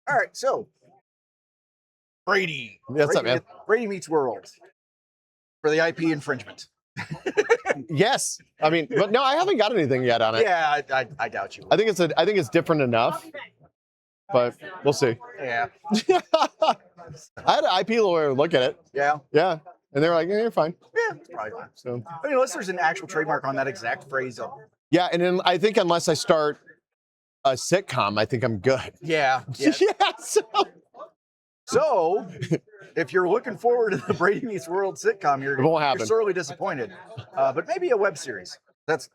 All right, so Brady. What's up, man? Brady meets World for the IP infringement. Yes, I mean, but no, I haven't got anything yet on it. Yeah, I doubt you. I think it's different enough, but we'll see. Yeah. I had an IP lawyer look at it. Yeah. Yeah, and they were like, "You're fine." Yeah, it's probably fine. So, I mean, unless there's an actual trademark on that exact phrase. yeah, and then I think unless I start a sitcom, I think I'm good. Yeah. Yeah. Yeah. So, if you're looking forward to the Brady Meets World sitcom, It won't happen. you're sorely disappointed. But maybe a web series. That's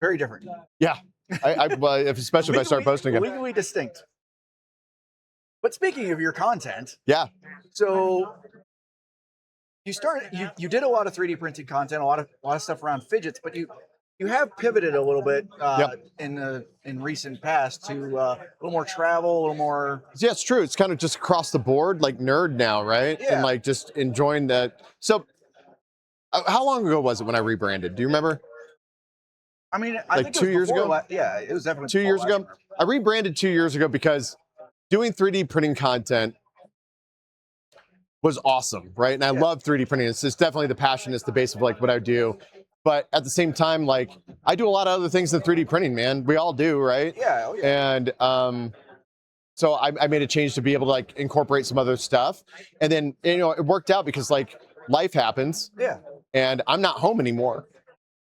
very different. Yeah, especially if I start posting again. Legally distinct. But speaking of your content, Yeah. so you did a lot of 3D printed content, a lot of stuff around fidgets, but you have pivoted a little bit in recent past to a little more travel, a little more. Yeah, it's true. It's kind of just across the board, like nerd now, right? Yeah. And like just enjoying that. So, how long ago was it when I rebranded? Do you remember? I mean, I think 2 years ago. Yeah, it was definitely 2 years ago. I rebranded 2 years ago because doing 3D printing content was awesome, right? And I love 3D printing. It's definitely the passion. It's the base of like what I do. But at the same time, like I do a lot of other things than 3D printing, man. We all do, right? Yeah. Oh, yeah. And so I made a change to be able to like incorporate some other stuff. And then, it worked out because like life happens. Yeah. And I'm not home anymore,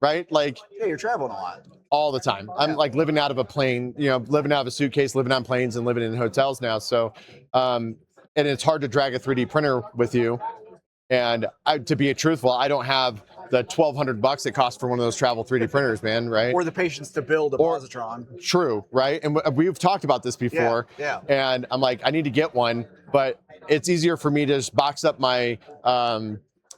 right? Like, yeah, you're traveling a lot. All the time. I'm like living out of a plane, living out of a suitcase, living on planes and living in hotels now. So, and it's hard to drag a 3D printer with you. And to be truthful, I don't have the $1,200 it costs for one of those travel 3D printers, man, right? Or the patience to build a positron. True, right? And we've talked about this before. Yeah. And I'm like, I need to get one, but it's easier for me to just box up my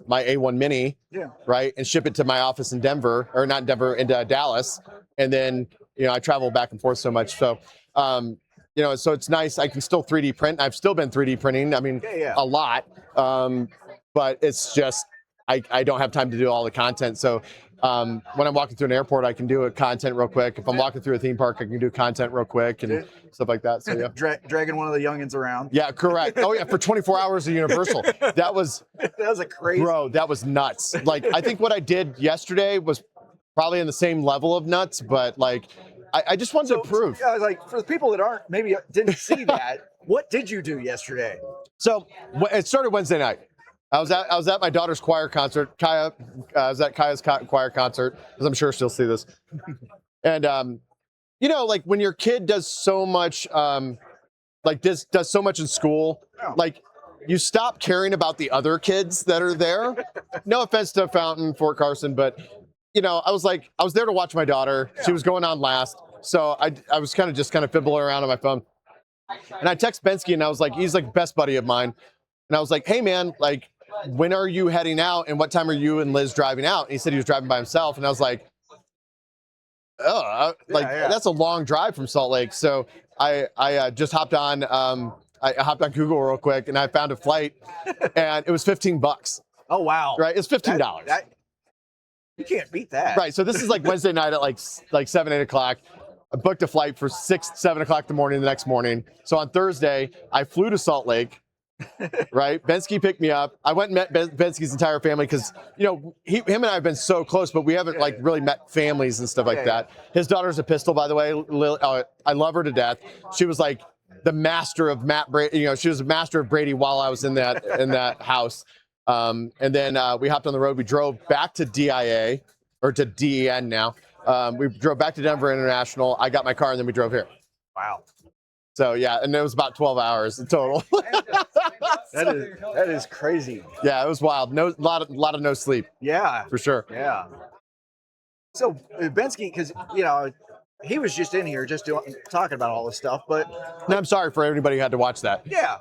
my A1 Mini, right, and ship it to my office in Denver, or not Denver, into Dallas, and then I travel back and forth so much. So, so it's nice. I can still 3D print. I've still been 3D printing. I mean, a lot. But it's just I don't have time to do all the content. So when I'm walking through an airport, I can do a content real quick. If I'm walking through a theme park, I can do content real quick and stuff like that. So yeah, dragging one of the youngins around. Yeah, correct. Oh yeah, for 24 hours at Universal. That was a crazy. Bro, that was nuts. Like I think what I did yesterday was probably in the same level of nuts, but like I just wanted to prove. Yeah, like for the people that didn't see that, what did you do yesterday? So it started Wednesday night. I was at my daughter's choir concert. I was at Kaya's choir concert, because I'm sure she'll see this. And like when your kid does so much, does so much in school, like you stop caring about the other kids that are there. No offense to Fountain, Fort Carson, but I was there to watch my daughter. She was going on last, so I was kind of fiddling around on my phone, and I text Bensky, and I was like, he's like best buddy of mine, and I was like, hey man, like, when are you heading out, and what time are you and Liz driving out? And he said he was driving by himself, and I was like, that's a long drive from Salt Lake. So I just hopped on. I hopped on Google real quick, and I found a flight, and it was $15. Oh wow! Right, it's $15. You can't beat that. Right. So this is like Wednesday night at like 7, 8 o'clock. I booked a flight for 6, 7 o'clock in the morning the next morning. So on Thursday, I flew to Salt Lake. Right, Bensky picked me up. I went and met Bensky's entire family because him and I have been so close, but we haven't like really met families and stuff like that. His daughter's a pistol, by the way. I love her to death. She was like the master of Matt Brady. She was a master of Brady while I was in that house. And then we hopped on the road. We drove back to DIA, or to DEN now. We drove back to Denver International. I got my car, and then we drove here. Wow. So yeah, and it was about 12 hours in total. that is crazy. Yeah, it was wild. No, lot of no sleep. Yeah, for sure. Yeah. So Bensky, because he was just in here just talking about all this stuff, but I'm sorry for everybody who had to watch that. Yeah.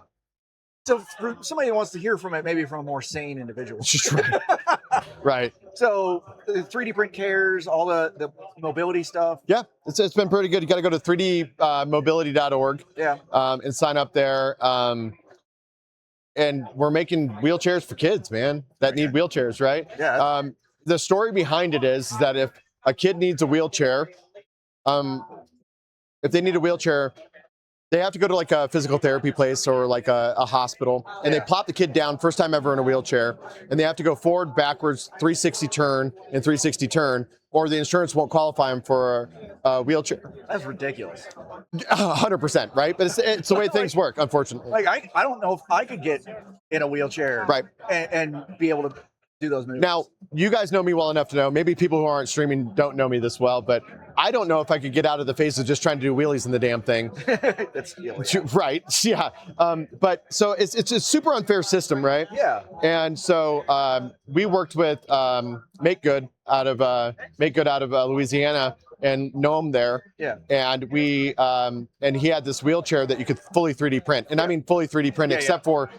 So for somebody who wants to hear from it, maybe from a more sane individual. Right. So the 3D print cares, all the mobility stuff. Yeah, it's been pretty good. You got to go to 3dmobility.org. Yeah. And sign up there. And we're making wheelchairs for kids, man, that need wheelchairs, right? Yeah. The story behind it is that if a kid needs a wheelchair, if they need a wheelchair, they have to go to like a physical therapy place or like a hospital, and they plop the kid down, first time ever in a wheelchair, and they have to go forward, backwards, 360 turn, and 360 turn, or the insurance won't qualify them for a wheelchair. That's ridiculous. 100%, right? But it's the way things work, unfortunately. Like I don't know if I could get in a wheelchair, Right, and be able to do those moves. now you guys know me well enough to know, maybe people who aren't streaming don't know me this well, but I don't know if I could get out of the phase of just trying to do wheelies in the damn thing. That's Right, yeah. But so it's a super unfair system, right? Yeah. And so we worked with Make Good out of Louisiana, and Noam there. Yeah. And we and he had this wheelchair that you could fully 3D print, and I mean fully 3D print, except for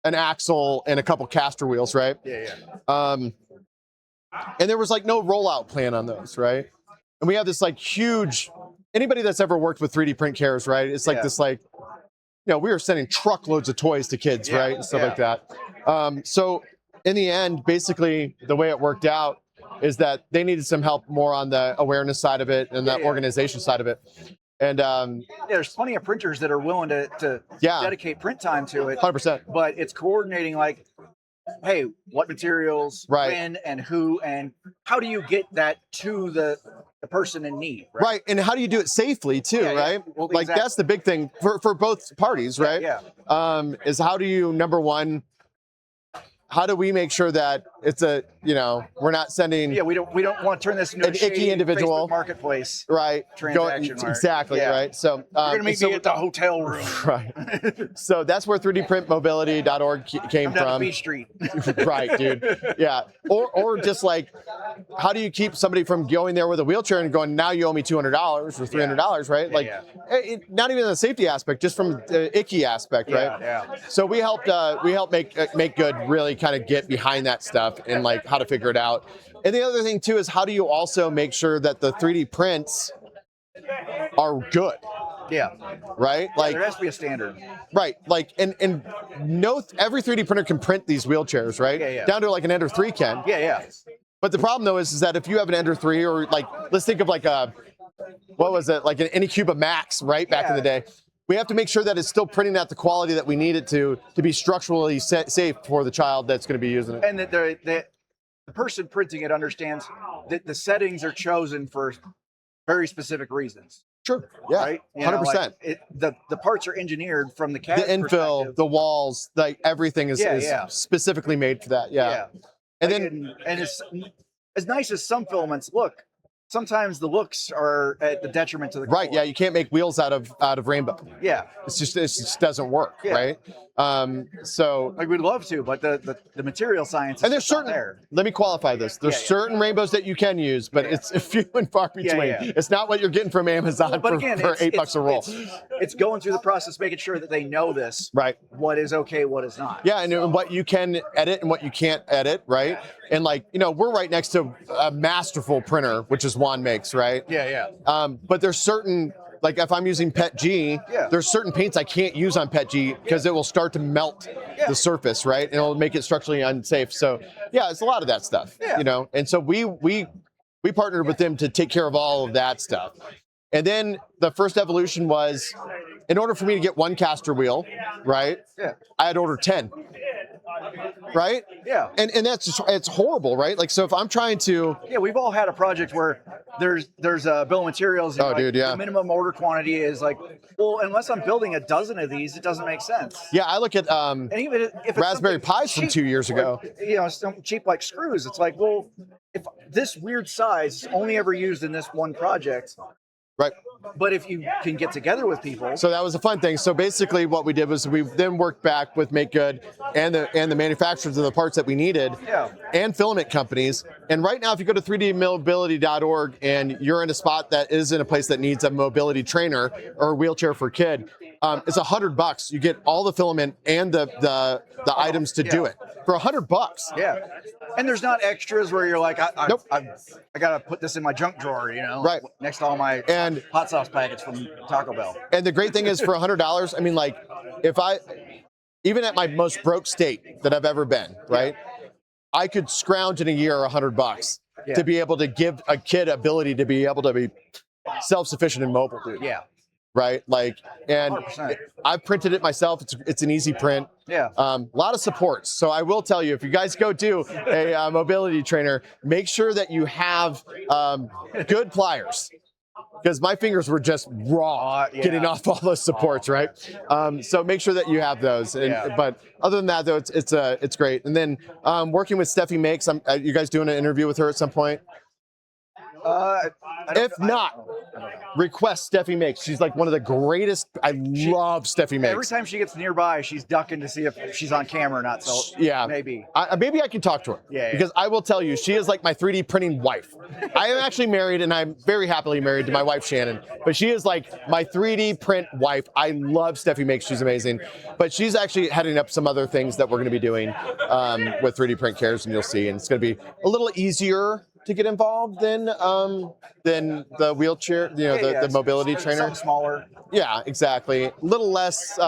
an axle and a couple caster wheels, right? Yeah. And there was like no rollout plan on those, right? And we have this like huge, anybody that's ever worked with 3D print cares, right? It's like this like, we were sending truckloads of toys to kids, right? And stuff like that. So in the end, basically the way it worked out is that they needed some help more on the awareness side of it and the organization side of it. And there's plenty of printers that are willing to dedicate print time to it. 100%. But it's coordinating like, hey, what materials, when, and who, and how do you get that to the person in need, right? And how do you do it safely too, right? Well, like that's the big thing for both parties, right? Is how do you, number one, how do we make sure that it's we're not sending we don't want to turn this into an icky individual Facebook marketplace, right? Transaction, exactly, right? So you're gonna make me at the hotel room, right? So that's where 3dprintmobility.org came down from. Beach Street, right, dude? Yeah, or just like, how do you keep somebody from going there with a wheelchair and going, now you owe me $200 or $300, right? Like, not even the safety aspect, just from the icky aspect, right? Yeah. So we helped make good really kind of get behind that stuff and like how to figure it out. And the other thing too is how do you also make sure that the 3D prints are good? Yeah. Right? Like there has to be a standard. Right. Like and no every 3D printer can print these wheelchairs, right? Yeah. Down to like an Ender 3 can. Yeah. But the problem though is that if you have an Ender 3 or like let's think of like what was it? Like an Anycuba Max, right? Back in the day. We have to make sure that it's still printing at the quality that we need it to be structurally safe for the child that's going to be using it. And that the person printing it understands that the settings are chosen for very specific reasons. Sure. Yeah. Right. 100%. The parts are engineered from the CAD the infill, the walls, like everything is specifically made for that. Yeah. And then it's as nice as some filaments look. Sometimes the looks are at the detriment to the right. color. Yeah, you can't make wheels out of rainbow. Yeah, it just doesn't work, right? So like we'd love to, but the material science is and there's certain. there. Let me qualify this. There's certain rainbows that you can use, but it's few and far between. It's not what you're getting from Amazon for $8 a roll. It's going through the process, making sure that they know this. Right. What is okay, what is not. Yeah, and what you can edit and what you can't edit, right? And like we're right next to a masterful printer, which is Juan makes, right? Yeah. But there's certain. Like if I'm using PETG, there's certain paints I can't use on PETG because it will start to melt the surface, right? And it'll make it structurally unsafe. So it's a lot of that stuff, And so we partnered with them to take care of all of that stuff. And then the first evolution was, in order for me to get one caster wheel, right? Yeah. I had to order 10. Right? Yeah. And that's just, it's horrible, right? Like, so if I'm trying to... Yeah, we've all had a project where there's a bill of materials. And the minimum order quantity is like, well, unless I'm building a dozen of these, it doesn't make sense. Yeah, I look at and even if Raspberry Pis from 2 years ago. Something cheap like screws. It's like, well, if this weird size is only ever used in this one project... Right. But if you can get together with people. So that was a fun thing. So basically what we did was we then worked back with Make Good and the manufacturers of the parts that we needed and filament companies. And right now, if you go to 3dmobility.org and you're in a spot that is in a place that needs a mobility trainer or a wheelchair for a kid, it's $100. You get all the filament and the items to do it for $100. Yeah. And there's not extras where you're like, I got to put this in my junk drawer, right next to all my hot sauce packets from Taco Bell. And the great thing is for $100, I mean, like, even at my most broke state that I've ever been, right, I could scrounge in a year $100 to be able to give a kid ability to be able to be self-sufficient and mobile, dude. Yeah. right? Like, and 100%. I printed it myself. It's an easy print. Yeah. A lot of supports. So I will tell you, if you guys go do a mobility trainer, make sure that you have good pliers, because my fingers were just raw getting off all those supports, right? So make sure that you have those. But other than that, though, it's great. And then working with Steffi Makes, you guys doing an interview with her at some point? If not, request Steffi Makes. She's like one of the greatest. I love Steffi Makes. Every time she gets nearby, she's ducking to see if she's on camera or not. So yeah, maybe I can talk to her. Because I will tell you, she is like my 3D printing wife. I am actually married, and I'm very happily married to my wife Shannon. But she is like my 3D print wife. I love Steffi Makes. She's amazing. But she's actually heading up some other things that we're going to be doing with 3D print cares, and you'll see. And it's going to be a little easier to get involved than the wheelchair, the mobility trainer. Something smaller. Yeah, exactly. A little less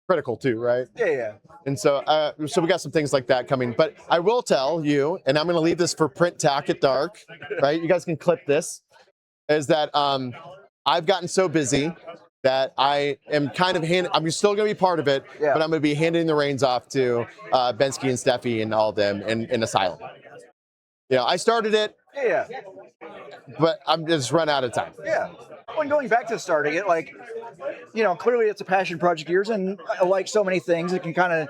critical too, right? Yeah. And so we got some things like that coming. But I will tell you, and I'm going to leave this for Print Tack at Dark, right? You guys can clip this. Is that I've gotten so busy that I am kind of I'm still going to be part of it, but I'm going to be handing the reins off to Bensky and Steffi and all of them in Asylum. I started it, but I'm just run out of time. Yeah. When going back to starting it, like, clearly it's a passion project of yours, and like so many things, it can kind of,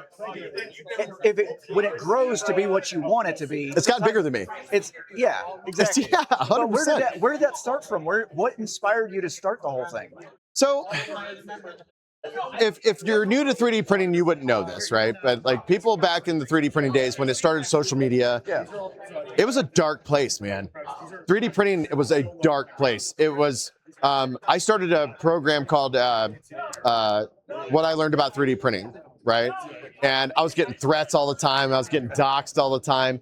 when it grows to be what you want it to be, it's gotten bigger than me. Exactly. 100%. But where did that start from? What inspired you to start the whole thing? So, if you're new to 3D printing, you wouldn't know this, right? But like people back in the 3D printing days when it started social media, it was a dark place, man. 3D printing, it was a dark place. It was, I started a program called What I Learned About 3D Printing, right? And I was getting threats all the time. I was getting doxxed all the time.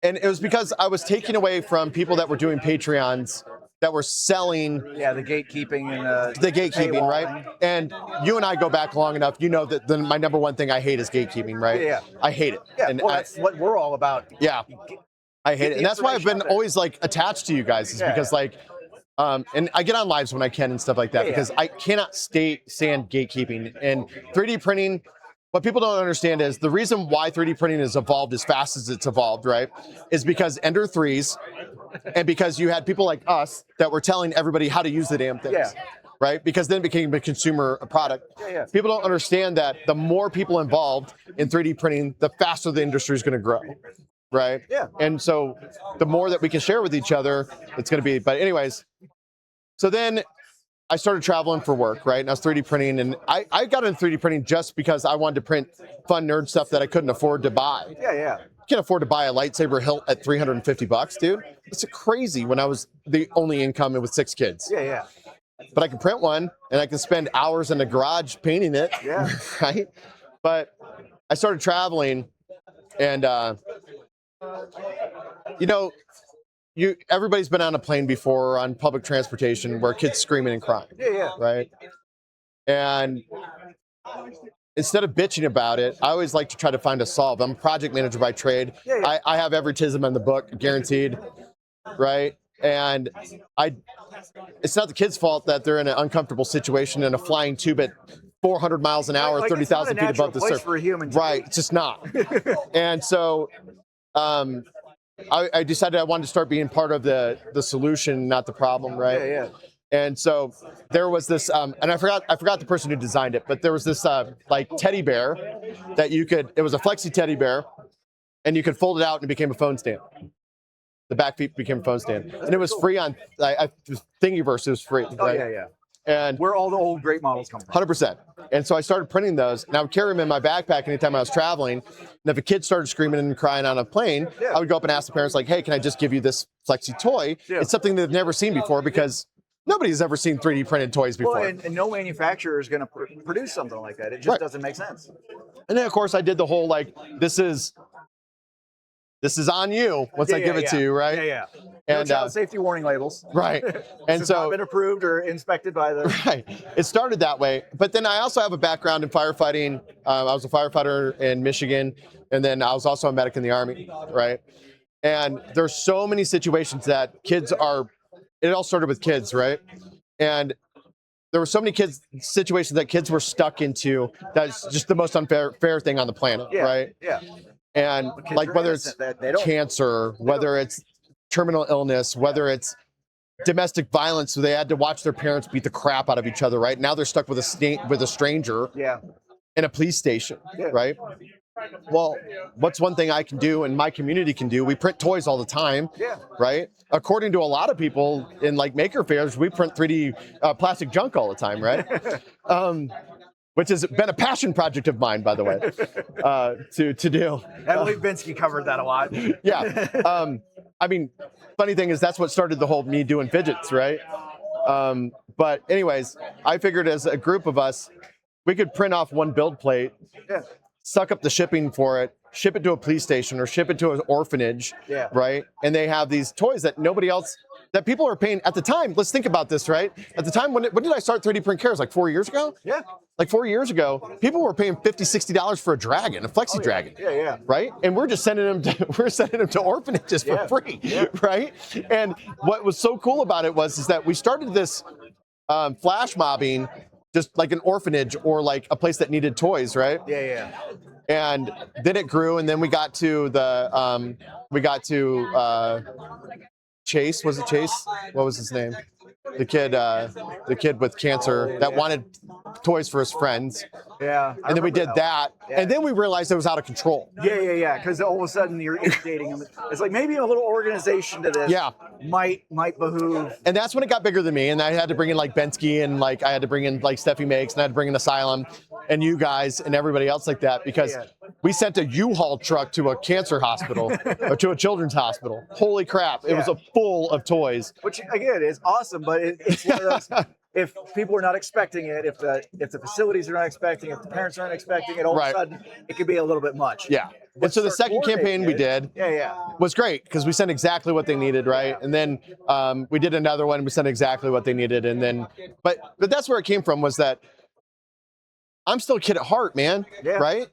And it was because I was taking away from people that were doing Patreons that were selling the gatekeeping and the gatekeeping, right? And you and I go back long enough. You know that my number one thing I hate is gatekeeping, right? Yeah. I hate it. Yeah, and that's what we're all about. Yeah, I hate it, and that's why I've been always like attached to you guys, is because like, and I get on lives when I can and stuff like that because I cannot stand gatekeeping and 3D printing. What people don't understand is the reason why 3D printing has evolved as fast as it's evolved, right, is because Ender 3s and because you had people like us that were telling everybody how to use the damn things, right? Because then it became a consumer product. People don't understand that the more people involved in 3D printing, the faster the industry is going to grow, right? And so the more that we can share with each other, it's going to be. But anyways, so then I started traveling for work, right? And I was 3D printing, and I got into 3D printing just because I wanted to print fun nerd stuff that I couldn't afford to buy. I can't afford to buy a lightsaber hilt at $350, dude. It's crazy when I was the only income with 6 kids. But I can print one, and I can spend hours in the garage painting it, right? But I started traveling, and everybody's been on a plane before or on public transportation where kids screaming and crying. Right? And instead of bitching about it, I always like to try to find a solve. I'm a project manager by trade. I have every tism in the book, guaranteed. Right? And it's not the kid's fault that they're in an uncomfortable situation in a flying tube at 400 miles an hour, 30,000 feet above the surface. For a human, right? It's just not. And so, I decided I wanted to start being part of the solution, not the problem, right? And so there was this, and I forgot the person who designed it, but there was this like teddy bear that it was a flexi teddy bear, and you could fold it out and it became a phone stand. The back feet became a phone stand, and it was free on Thingiverse. It was free. Right? And where all the old great models come from. 100%. And so I started printing those, and I would carry them in my backpack anytime I was traveling. And if a kid started screaming and crying on a plane, I would go up and ask the parents, like, hey, can I just give you this flexi toy? It's something they've never seen before because nobody's ever seen 3D printed toys before. Well, and no manufacturer is going to produce something like that. It just doesn't make sense. And then, of course, I did the whole, like, this is on you once I give it to you, right? And child safety warning labels. Right. And so not been approved or inspected by the. Right. It started that way. But then I also have a background in firefighting. I was a firefighter in Michigan, and then I was also a medic in the Army, right? And there's so many situations that it all started with kids, right? And there were so many situations that kids were stuck into. That's just the most fair thing on the planet, right? Yeah. And like whether it's cancer, whether it's terminal illness, whether it's domestic violence, so they had to watch their parents beat the crap out of each other, right? Now they're stuck with a stranger in a police station, right? Well, what's one thing I can do and my community can do? We print toys all the time, right? According to a lot of people in like maker fairs, we print 3D plastic junk all the time, right? Which has been a passion project of mine, by the way, to do. I believe Binsky covered that a lot. Yeah. I mean, funny thing is that's what started the whole me doing fidgets, right? But anyways, I figured as a group of us, we could print off one build plate, suck up the shipping for it, ship it to a police station or ship it to an orphanage, right? And they have these toys that nobody else, that people are paying at the time. Let's think about this, right? At the time, when did I start 3D print cares? Like 4 years ago? Yeah. Like 4 years ago, people were paying $50, $60 for a dragon, a flexi dragon. Yeah. Right? And we're just sending them to orphanages for free, right? And what was so cool about it is that we started this flash mobbing just like an orphanage or like a place that needed toys, right? Yeah. And then it grew, and then we got to Chase. Was it Chase? What was his name? The kid with cancer that wanted toys for his friends. Yeah. And then we did that. And then we realized it was out of control. Yeah. Because all of a sudden you're inundating them. It's like maybe a little organization to this. Might behoove. And that's when it got bigger than me. And I had to bring in like Bensky, and like I had to bring in like Steffi Makes, and I had to bring in Asylum and you guys and everybody else like that, because we sent a U-Haul truck to a cancer hospital or to a children's hospital. Holy crap. It was full of toys. Which again is awesome, but it's one of those, if people are not expecting it, if the facilities are not expecting, if the parents aren't expecting it, all of a sudden it could be a little bit much. Yeah. And so the second campaign we did was great because we sent exactly what they needed, right? And then we did another one, we sent exactly what they needed, and then but that's where it came from, was that I'm still a kid at heart, man. Right?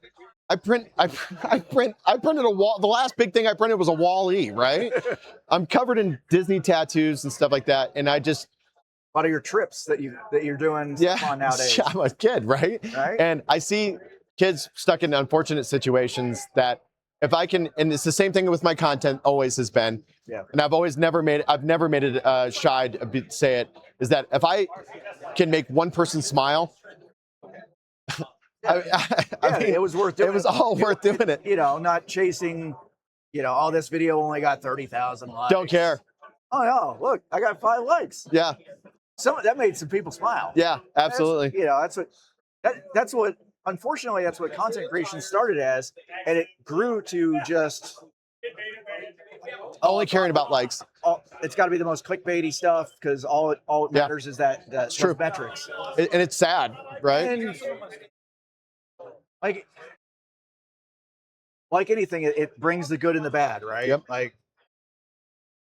I printed a wall. The last big thing I printed was a Wall-E, right? I'm covered in Disney tattoos and stuff like that, and I just a lot of your trips that you're doing on nowadays. I'm a kid, right? And I see kids stuck in unfortunate situations that if I can, and it's the same thing with my content, always has been. And I've never made it shy to say it, is that if I can make one person smile, I mean, it was worth doing. It was all worth doing it. You know, not chasing, this video only got 30,000 likes. Don't care. Oh no, look, I got 5 likes. Yeah. That made some people smile. Yeah, absolutely. That's what unfortunately that's what content creation started as, and it grew to just only caring about likes. It's got to be the most clickbaity stuff, because all it matters is that those metrics. And it's sad, right? And like anything, it brings the good and the bad, right? Like,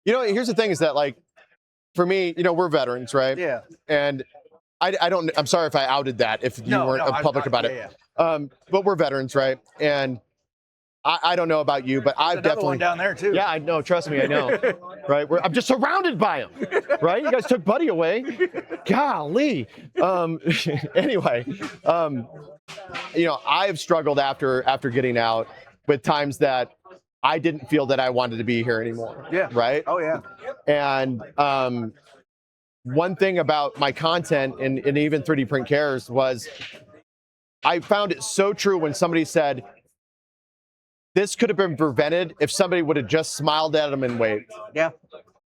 here's the thing is that, like, for me, we're veterans, right? Yeah. And I'm sorry if I outed that if you weren't public about it. But we're veterans, right? And I don't know about you, but I've definitely one down there too. Yeah, I know. Trust me, I know. Right? I'm just surrounded by them. Right? You guys took Buddy away. Golly. Anyway, I've struggled after getting out with times that I didn't feel that I wanted to be here anymore. Yeah. Right? Oh yeah. And one thing about my content and even 3D Print Cares was I found it so true when somebody said, this could have been prevented if somebody would have just smiled at them and waved. Yeah.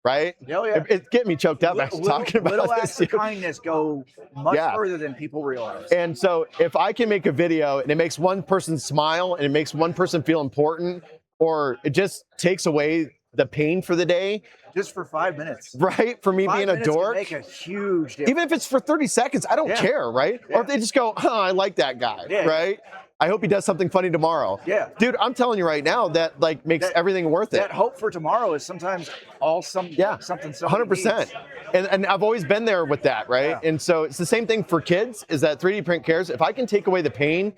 Right? Oh, yeah. It's getting me choked up after talking about little this. acts of kindness go much further than people realize. And so if I can make a video and it makes one person smile and it makes one person feel important, or it just takes away the pain for the day. Just for 5 minutes. Right? For me being a dork. Make a huge difference. Even if it's for 30 seconds, I don't care, right? Or if they just go, I like that guy, right? I hope he does something funny tomorrow. Yeah. Dude, I'm telling you right now, that like makes everything worth it. That hope for tomorrow is sometimes something. 100%. And I've always been there with that, right? Yeah. And so it's the same thing for kids, is that 3D Print Cares. If I can take away the pain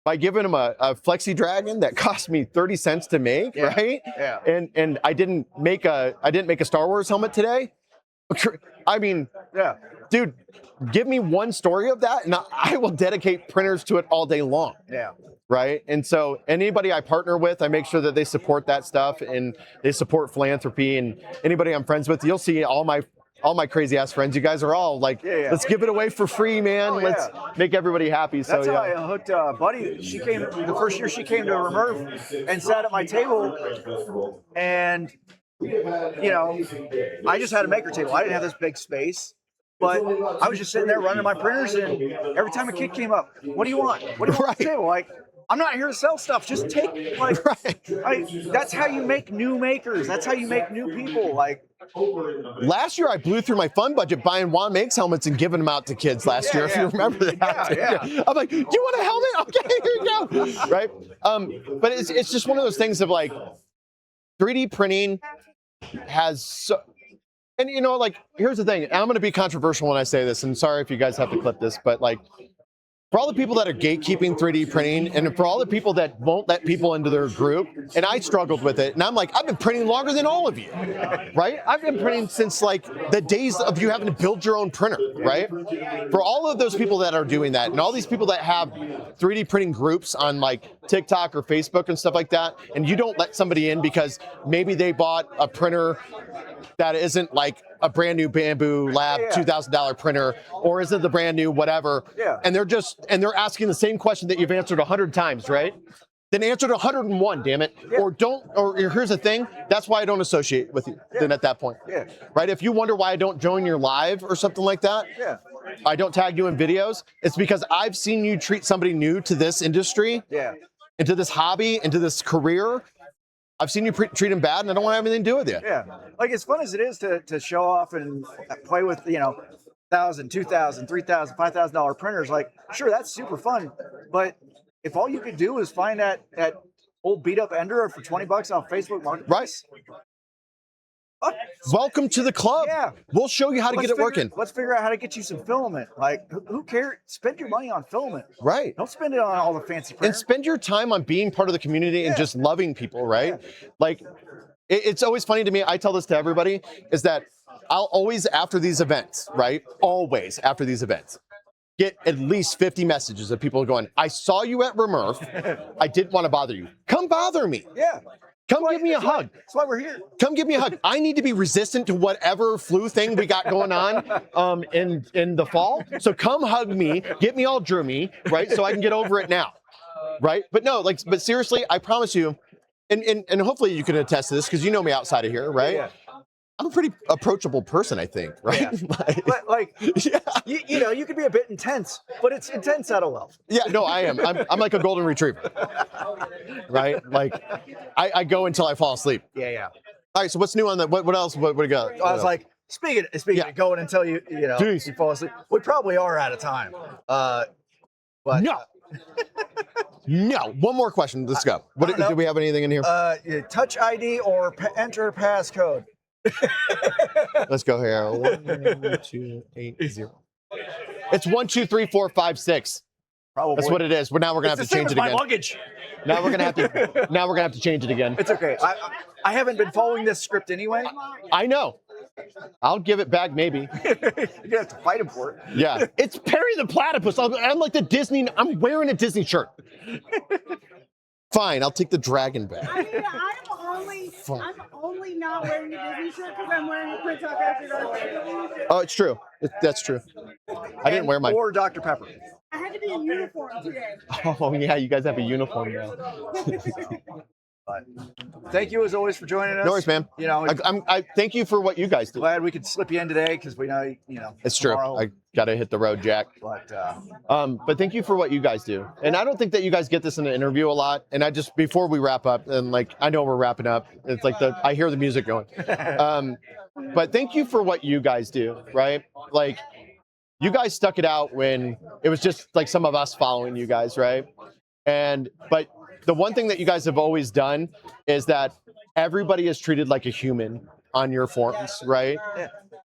by giving them a flexi dragon that cost me 30 cents to make, right? Yeah. And I didn't make a Star Wars helmet today. I mean, Yeah. dude, give me one story of that, and I will dedicate printers to it all day long. Yeah. Right. And so anybody I partner with, I make sure that they support that stuff and they support philanthropy. And anybody I'm friends with, you'll see all my crazy ass friends. You guys are all like, let's give it away for free, man. Let's make everybody happy. That's so how I hooked Buddy. She came the first year she came to RMRRF and sat at my table, and I just had a maker table. I didn't have this big space. But I was just sitting there running my printers, and every time a kid came up, what do you want? What do you want on the table? Like, I'm not here to sell stuff. Just take, like, that's how you make new makers. That's how you make new people. Like, last year I blew through my fund budget buying Juan Makes helmets and giving them out to kids last year, if you remember that. Yeah. I'm like, do you want a helmet? Okay, here you go. Right? But it's just one of those things of like, 3D printing has so... And like, here's the thing, and I'm going to be controversial when I say this, and sorry if you guys have to clip this, but like, for all the people that are gatekeeping 3D printing, and for all the people that won't let people into their group, and I struggled with it, and I'm like, I've been printing longer than all of you, right? I've been printing since like the days of you having to build your own printer, right? For all of those people that are doing that, and all these people that have 3D printing groups on like TikTok or Facebook and stuff like that, and you don't let somebody in because maybe they bought a printer that isn't like a brand new Bamboo Lab $2,000 printer, or isn't the brand new whatever, and they're asking the same question that you've answered 100 times, right? Then answer it 101, damn it. Or here's the thing, that's why I don't associate with you then at that point. Right? If you wonder why I don't join your live or something like that, I don't tag you in videos, it's because I've seen you treat somebody new to this industry, into this hobby, into this career. I've seen you treat him bad, and I don't want to have anything to do with you. Yeah, like as fun as it is to show off and play with, $1,000, $2,000, $3,000, $5,000 printers. Like, sure, that's super fun, but if all you could do is find that old beat up Ender for $20 on Facebook Marketplace, welcome to the club. Yeah, we'll show you how to get it working. Let's figure out how to get you some filament. Like, who cares? Spend your money on filament. Right. Don't spend it on all the fancy printers. And spend your time on being part of the community and just loving people, right? Like, it's always funny to me. I tell this to everybody, is that I'll always, after these events, right? Always after these events, get at least 50 messages of people going, I saw you at RMRRF. I didn't want to bother you. Come bother me. Yeah. Come give me a hug. That's why we're here. Come give me a hug. I need to be resistant to whatever flu thing we got going on in the fall. So come hug me, get me all droomy, right? So I can get over it now, right? But no, but seriously, I promise you, and hopefully you can attest to this because you know me outside of here, right? Yeah. I'm a pretty approachable person, I think, right? Yeah. You could be a bit intense, but it's intense out of love. Yeah, no, I am. I'm like a golden retriever, right? Like, I go until I fall asleep. Yeah. All right, so what's new on that? What else? What do you got? I was like, speaking of going until you fall asleep, we probably are out of time. But no. No, one more question. Let's go. Do we have anything in here? Touch ID or enter passcode. Let's go here. 1, 2, 8, 0. It's 1, 2, 3, 4, 5, 6. Probably. That's what it is. Now we're gonna have to change it again. Luggage. Now we're gonna have to change it again. It's okay. I haven't been following this script anyway. I know. I'll give it back maybe. You're gonna have to fight him for it. Yeah. It's Perry the Platypus. I'm like the Disney. I'm wearing a Disney shirt. Fine, I'll take the dragon back. I'm only not wearing a Disney shirt because I'm wearing a Print Talk After Dark. Oh, it's true. That's true. I didn't wear mine. Or Dr. Pepper. I had to be in uniform today. Oh yeah, you guys have a uniform now. But thank you as always for joining us. No worries, man. I thank you for what you guys do. Glad we could slip you in today because we know it's tomorrow. True. I gotta hit the road, Jack. But thank you for what you guys do. And I don't think that you guys get this in an interview a lot. And I just before we wrap up, and I know we're wrapping up. It's like I hear the music going. But thank you for what you guys do, right? Like you guys stuck it out when it was just like some of us following you guys, right? But the one thing that you guys have always done is that everybody is treated like a human on your forums, right?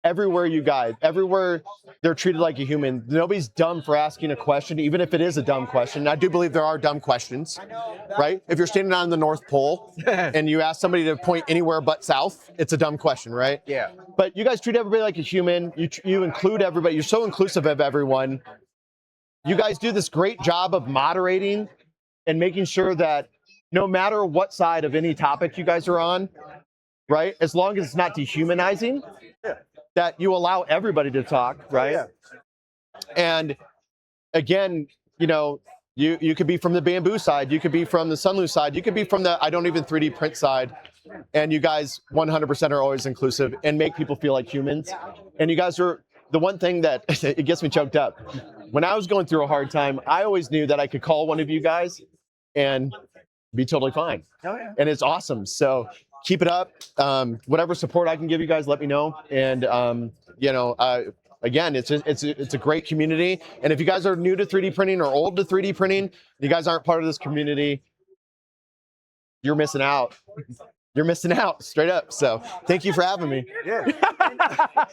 everywhere they're treated like a human. Nobody's dumb for asking a question, even if it is a dumb question. I do believe there are dumb questions, right? If you're standing on the North Pole and you ask somebody to point anywhere but south, it's a dumb question, right? Yeah. But you guys treat everybody like a human. You include everybody. You're so inclusive of everyone. You guys do this great job of moderating and making sure that no matter what side of any topic you guys are on, right? As long as it's not dehumanizing, that you allow everybody to talk, right? Yeah. And again, you could be from the bamboo side, you could be from the Sunloose side, you could be from the I don't even 3D print side, and you guys 100% are always inclusive and make people feel like humans. And you guys are the one thing that it gets me choked up. When I was going through a hard time, I always knew that I could call one of you guys and be totally fine. Oh, yeah. And it's awesome. So keep it up. Whatever support I can give you guys, let me know. And again, it's a great community. And if you guys are new to 3D printing or old to 3D printing, you guys aren't part of this community, you're missing out. You're missing out, straight up. So thank you for having me. Yeah.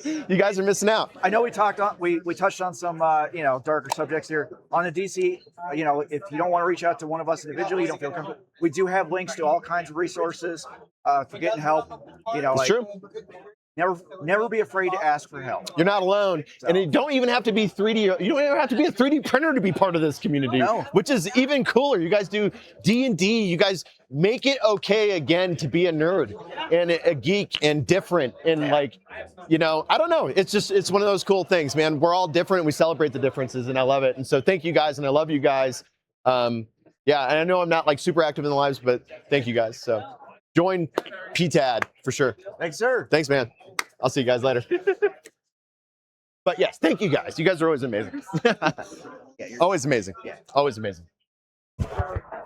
You guys are missing out. I know we touched on some darker subjects here on the DC. If you don't want to reach out to one of us individually, you don't feel comfortable. We do have links to all kinds of resources for getting help. It's true. Never be afraid to ask for help. You're not alone. So. And you don't even have to be 3D. You don't even have to be a 3D printer to be part of this community, which is even cooler. You guys do D&D. You guys make it okay again to be a nerd and a geek and different. And I don't know. It's one of those cool things, man. We're all different. We celebrate the differences and I love it. And so thank you guys. And I love you guys. And I know I'm not like super active in the lives, but thank you guys. So join PTAD for sure. Thanks, sir. Thanks, man. I'll see you guys later. But yes, thank you guys. You guys are always amazing. Always amazing. Yeah. Always amazing.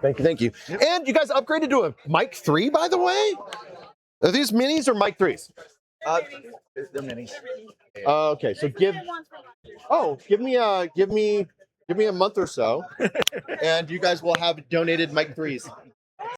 Thank you. Yep. And you guys upgraded to a mic 3, by the way? Are these minis or mic 3s? They're minis. Okay, so give me a month or so, and you guys will have donated mic 3s.